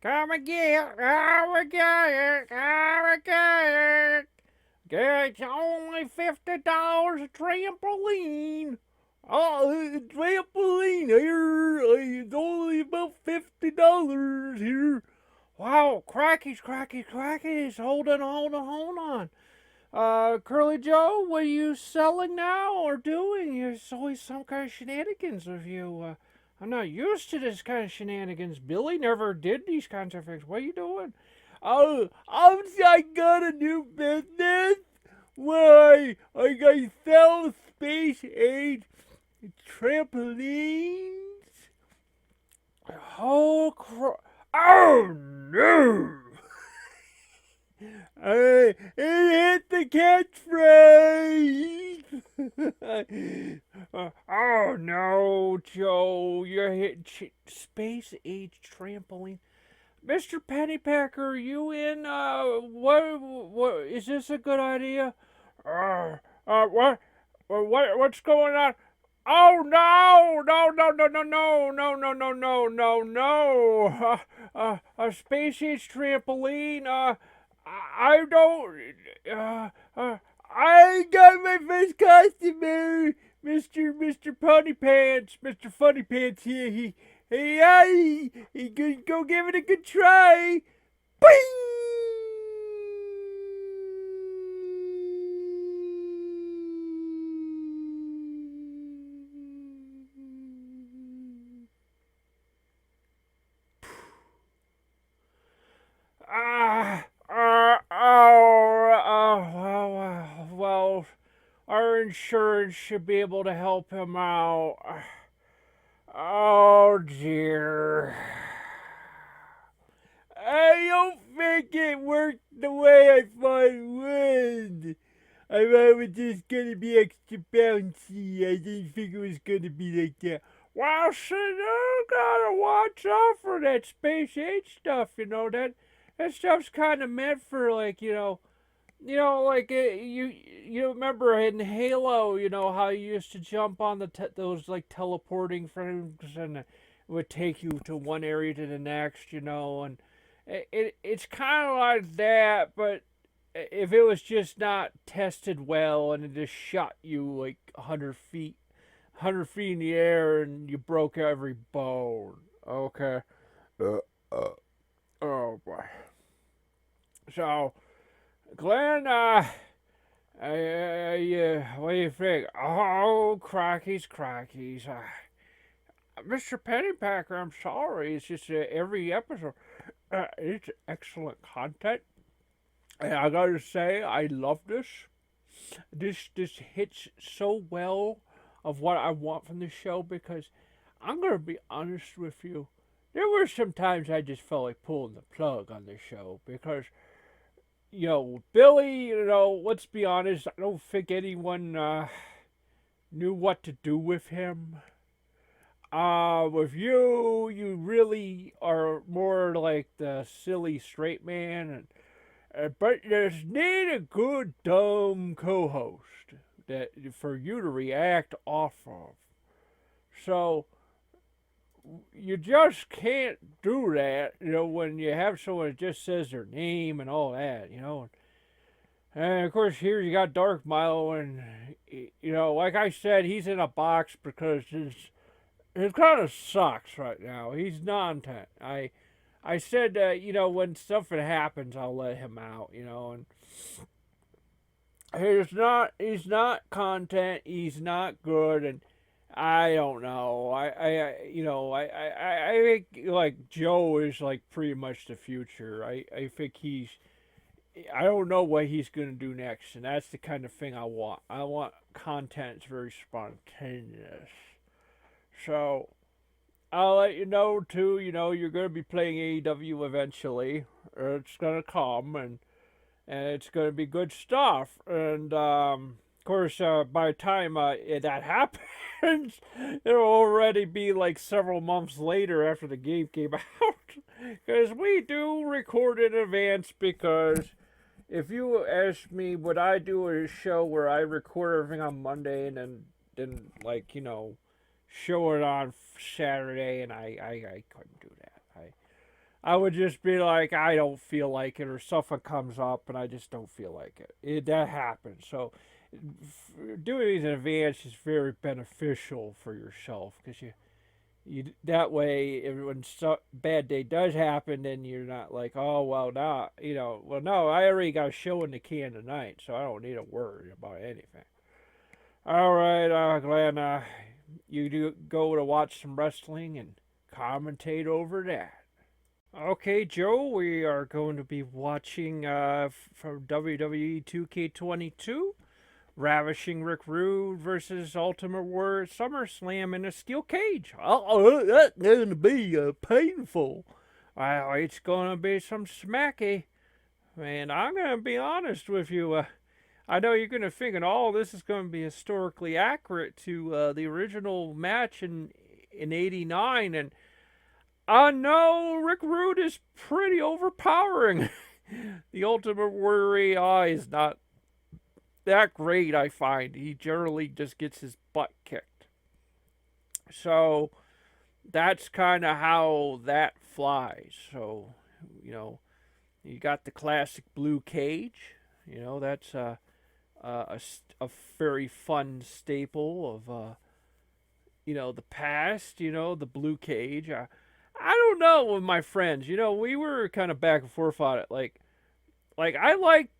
Come again, come again, come again. It's only $50 a trampoline. Oh, trampoline here. It's only about $50 here. Wow, crackies, crackies, crackies. Hold on, hold on, hold on. Curly Joe, what are you selling now or doing? There's always some kind of shenanigans with you. I'm not used to this kind of shenanigans. Billy never did these kinds of things. What are you doing? Oh, I got a new business where I sell space age trampolines. Oh, oh no! It hit the catchphrase. Oh no, Joe, you're hitting space age trampoline. Mr. Pennypacker, are you in? What? Is this a good idea? What? What's going on? Oh no! No! No! No! No! No! No! No! No! No! No! No! A space age trampoline. I don't. I got my first customer, Mister Funny Pants. Mister Funny Pants here. He could go give it a good try. Bing! Well, our insurance should be able to help him out. Oh dear. I don't think it worked the way I thought it would. I thought it was just gonna be extra bouncy. I didn't think it was gonna be like that. Well, so you gotta watch out for that space age stuff. That stuff's kind of meant for like you remember in Halo, how you used to jump on those like teleporting things and it would take you to one area to the next, and it's kind of like that, but if it was just not tested well and it just shot you like 100 feet in the air and you broke every bone. Okay. Uh, uh, oh boy. So, Glenn, what do you think? Oh, crackies, crackies. Mr. Pennypacker, I'm sorry. It's just every episode, it's excellent content. And I gotta say, I love this. This hits so well of what I want from the show because I'm gonna be honest with you. There were some times I just felt like pulling the plug on the show because Billy, let's be honest, I don't think anyone knew what to do with him. With you really are more like the silly straight man, but there's need a good dumb co-host that for you to react off of. So you just can't do that, when you have someone that just says their name and all that. And of course, here you got Dark Milo, and like I said, he's in a box because his kind of sucks right now. He's nontent. I said, when something happens, I'll let him out, and he's not content. He's not good, and I don't know. I think like Joe is like pretty much the future. I think I don't know what he's gonna do next, and that's the kind of thing I want. I want content that's very spontaneous. So I'll let you know too. You're gonna be playing AEW eventually. It's gonna come, and it's gonna be good stuff. And of course, by the time that happens, it'll already be like several months later after the game came out. Because we do record in advance. Because if you ask me, would I do a show where I record everything on Monday and then show it on Saturday? And I couldn't do that. I would just be like, I don't feel like it, or something comes up and I just don't feel like it. That happens. So doing these in advance is very beneficial for yourself because you that way when bad day does happen, then you're not like, oh well, now well, no, I already got a show in the can tonight, so I don't need to worry about anything. All right, Glenn, you do go to watch some wrestling and commentate over that. Okay, Joe, we are going to be watching from WWE 2K22, Ravishing Rick Rude versus Ultimate Warrior at SummerSlam in a steel cage. Oh, that's going to be painful. Well, it's going to be some smacky. And I'm going to be honest with you. I know you're going to think, oh, this is going to be historically accurate to the original match in '89, and no, Rick Rude is pretty overpowering. The Ultimate Warrior is not that great, I find. He generally just gets his butt kicked. So that's kind of how that flies. So, you got the classic blue cage. That's a very fun staple of, the past, the blue cage. I don't know with my friends. We were kind of back and forth on it. Like I liked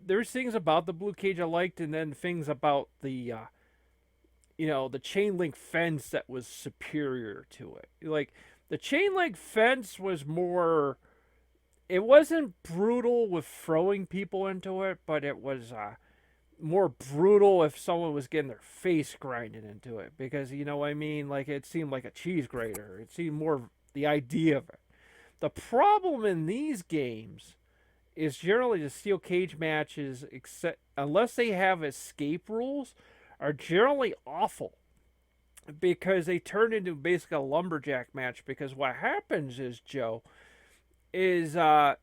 there's things about the blue cage I liked, and then things about the chain link fence that was superior to it. Like the chain link fence was more. It wasn't brutal with throwing people into it, but it was more brutal if someone was getting their face grinded into it, because you know what I mean. Like it seemed like a cheese grater. It seemed more the idea of it. The problem in these games is generally the steel cage matches, except unless they have escape rules, are generally awful because they turn into basically a lumberjack match. Because what happens is, Joe, is and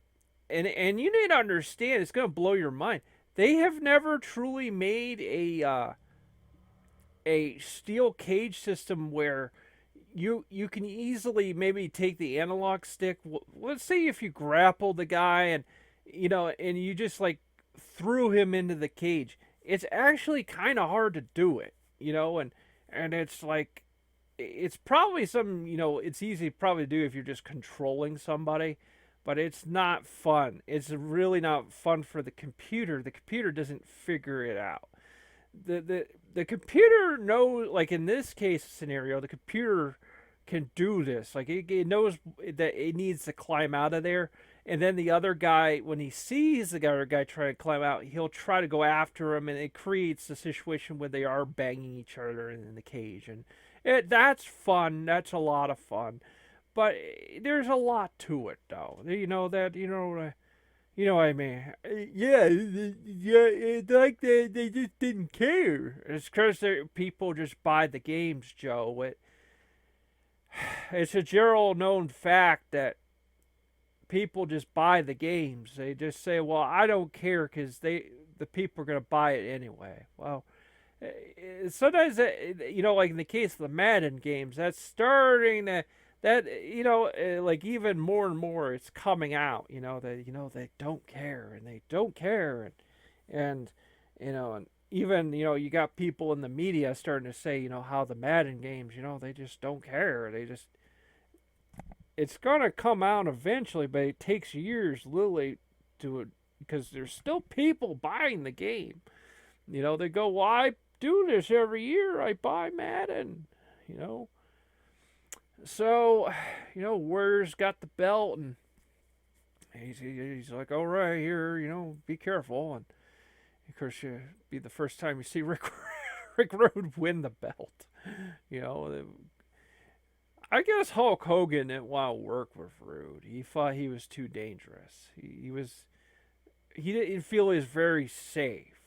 you need to understand, it's going to blow your mind. They have never truly made a steel cage system where you can easily maybe take the analog stick. Let's say if you grapple the guy and and you just like threw him into the cage. It's actually kind of hard to do it, and it's like it's probably some it's easy probably to do if you're just controlling somebody, but it's not fun. It's really not fun for the computer. The computer doesn't figure it out. The computer knows, like in this case scenario, the computer can do this. Like it knows that it needs to climb out of there, and then the other guy, when he sees the other guy trying to climb out, he'll try to go after him, and it creates a situation where they are banging each other in the cage, and that's fun. That's a lot of fun, but there's a lot to it, though. You know what I mean? Yeah, yeah. It's like they just didn't care. It's because people just buy the games, Joe. It's a general known fact that people just buy the games. They just say, "Well, I don't care," because the people are gonna buy it anyway. Well, sometimes like in the case of the Madden games, that's starting to like even more and more it's coming out. They don't care, and they don't care, and and even you got people in the media starting to say how the Madden games they just don't care. It's gonna come out eventually, but it takes years literally because there's still people buying the game. They go, well, I do this every year. I buy Madden. So, Warrior's got the belt, and he's like, all right, here, be careful. And of course, it'll be the first time you see Rick Rick Rude win the belt. I guess Hulk Hogan didn't want to work with Rude. He thought he was too dangerous. He didn't feel he was very safe.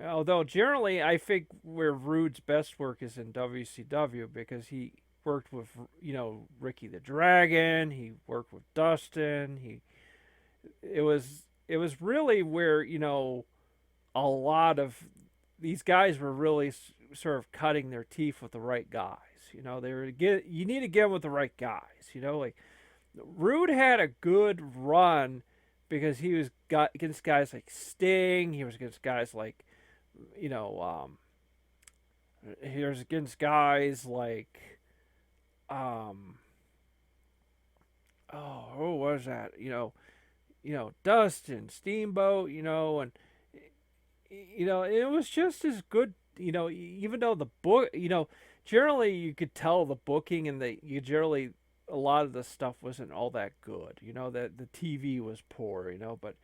Although generally, I think where Rude's best work is in WCW, because he worked with Ricky the Dragon. He worked with Dustin. It was really where a lot of these guys were really sort of cutting their teeth with the right guys. You know, you need to get them with the right guys. You know, like Rude had a good run because he was got against guys like Sting. He was against guys like, you know, he was against guys like, um, oh, who was that? Dustin, Steamboat. And it was just as good. Even though the book, generally you could tell the booking and you generally a lot of the stuff wasn't all that good. That the TV was poor. But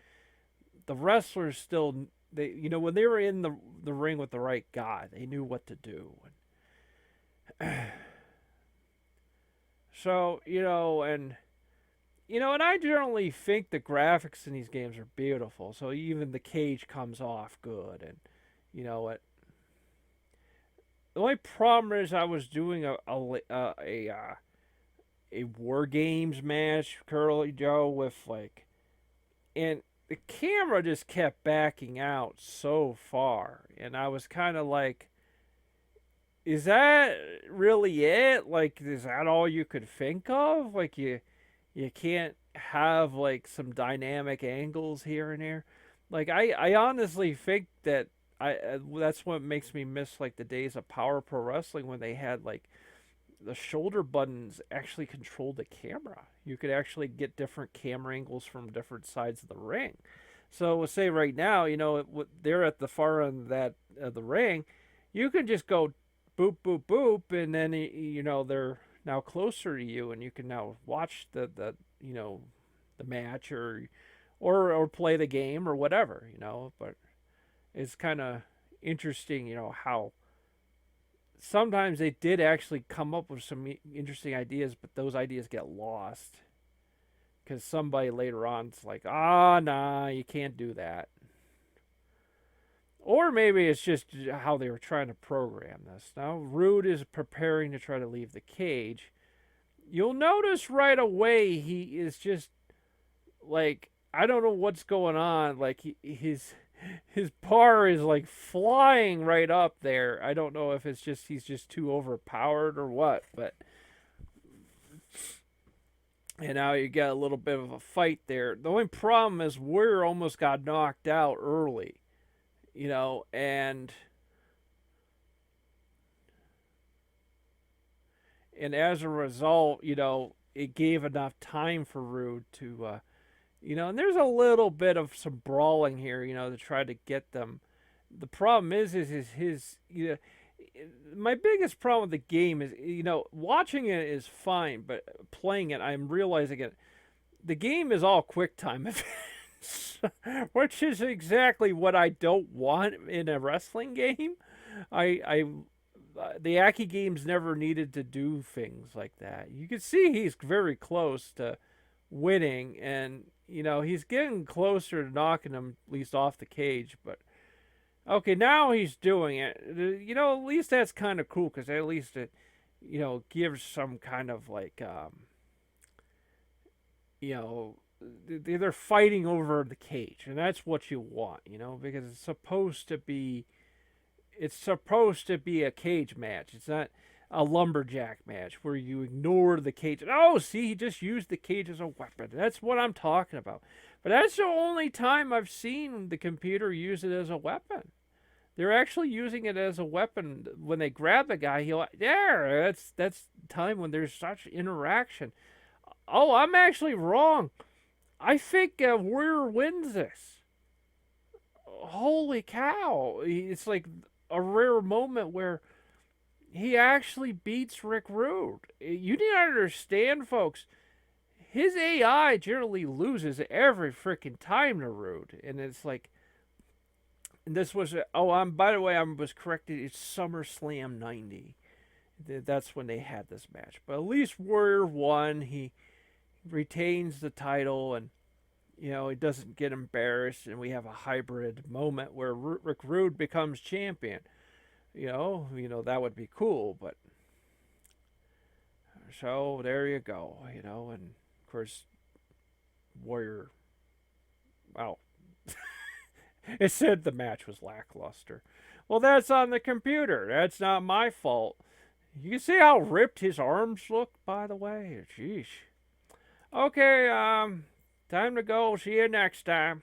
the wrestlers still when they were in the ring with the right guy, they knew what to do. So and I generally think the graphics in these games are beautiful. So even the cage comes off good, and what. The only problem is I was doing a war games match, Curly Joe, with and the camera just kept backing out so far, and I was kind of like, is that really it? Like, is that all you could think of? Like, you can't have like some dynamic angles here and there. Like, I honestly think that that's what makes me miss like the days of Power Pro Wrestling when they had like the shoulder buttons actually controlled the camera. You could actually get different camera angles from different sides of the ring. So we'll say right now, they're at the far end of the ring. You can just go boop boop boop, and then they're now closer to you, and you can now watch the match or play the game or whatever. But it's kind of interesting, how sometimes they did actually come up with some interesting ideas, but those ideas get lost because somebody later on is like, nah, you can't do that. Or maybe it's just how they were trying to program this. Now, Rude is preparing to try to leave the cage. You'll notice right away he is just like, I don't know what's going on. Like his bar is like flying right up there. I don't know if it's just he's just too overpowered or what, but and now you got a little bit of a fight there. The only problem is Warrior almost got knocked out early, and as a result, it gave enough time for Rude to and there's a little bit of some brawling here, to try to get them. The problem is his my biggest problem with the game is, watching it is fine, but playing it, I'm realizing it. The game is all quick time events, which is exactly what I don't want in a wrestling game. I the Aki games never needed to do things like that. You can see he's very close to winning, and he's getting closer to knocking him at least off the cage. But okay, now he's doing it. At least that's kind of cool because at least it gives some kind of like they're fighting over the cage, and that's what you want, because it's supposed to be a cage match. It's not a lumberjack match where you ignore the cage. Oh, see, he just used the cage as a weapon. That's what I'm talking about. But that's the only time I've seen the computer use it as a weapon. They're actually using it as a weapon when they grab the guy. That's time when there's such interaction. Oh, I'm actually wrong. I think Warrior wins this. Holy cow! It's like a rare moment where he actually beats Rick Rude. You need to understand, folks. His AI generally loses every freaking time to Rude, and it's like, and this was by the way, I was corrected. It's SummerSlam '90. That's when they had this match. But at least Warrior won. He retains the title, and he doesn't get embarrassed, and we have a hybrid moment where Rick Rude becomes champion. That would be cool, but so there you go, and of course, Warrior, well, it said the match was lackluster. Well, that's on the computer. That's not my fault. You can see how ripped his arms look, by the way. Jeez. Okay, time to go. See you next time.